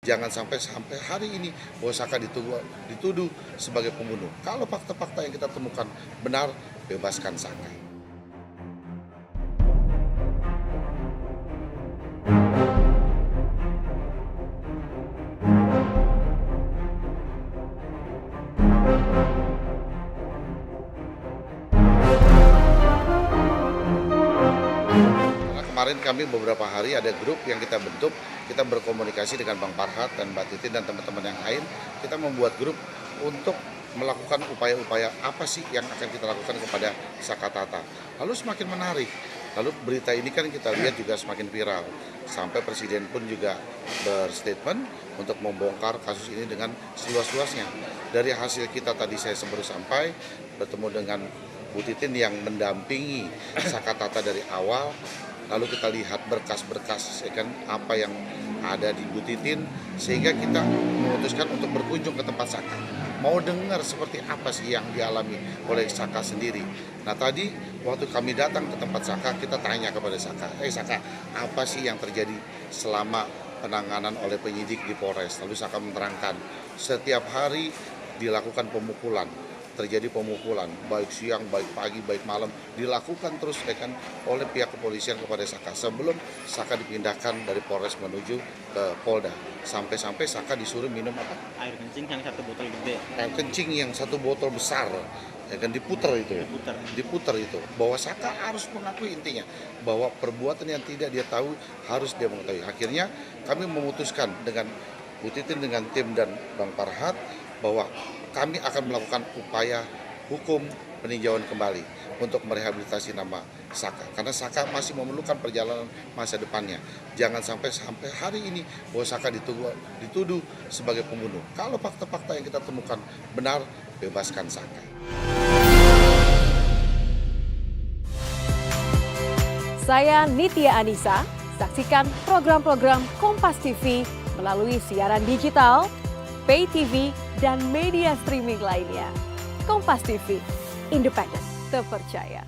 Jangan sampai hari ini bahwa Saka dituduh sebagai pembunuh. Kalau fakta-fakta yang kita temukan benar, bebaskan Saka. Kemarin kami beberapa hari ada grup yang kita bentuk, kita berkomunikasi dengan Bang Farhat dan Mbak Titin dan teman-teman yang lain. Kita membuat grup untuk melakukan upaya-upaya apa sih yang akan kita lakukan kepada Saka Tata. Lalu semakin menarik, lalu berita ini kan kita lihat juga semakin viral. Sampai Presiden pun juga berstatement untuk membongkar kasus ini dengan seluas-luasnya. Dari hasil kita tadi saya baru sampai bertemu dengan Bu Titin yang mendampingi Saka Tata dari awal. Lalu kita lihat berkas-berkas ya kan, apa yang ada di Bu Titin, sehingga kita memutuskan untuk berkunjung ke tempat Saka. Mau dengar seperti apa sih yang dialami oleh Saka sendiri. Nah tadi waktu kami datang ke tempat Saka, kita tanya kepada Saka, Saka, apa sih yang terjadi selama penanganan oleh penyidik di Polres? Lalu Saka menerangkan, setiap hari dilakukan pemukulan. Terjadi pemukulan, baik siang, baik pagi, baik malam, dilakukan terus kan oleh pihak kepolisian kepada Saka sebelum Saka dipindahkan dari Polres menuju ke Polda. Sampai-sampai Saka disuruh minum apa? Air kencing yang 1 botol gede. Air kencing yang 1 botol besar, ya kan diputar itu. Diputar itu. Bahwa Saka harus mengakui intinya bahwa perbuatan yang tidak dia tahu harus dia mengetahui. Akhirnya kami memutuskan dengan Bu Titin dengan tim dan Bang Farhat bahwa kami akan melakukan upaya hukum peninjauan kembali untuk merehabilitasi nama Saka. Karena Saka masih memerlukan perjalanan masa depannya. Jangan sampai hari ini bahwa Saka dituduh sebagai pembunuh. Kalau fakta-fakta yang kita temukan benar, bebaskan Saka. Saya Nitya Anissa, saksikan program-program Kompas TV melalui siaran digital, pay TV, dan media streaming lainnya. Kompas TV, independen, terpercaya.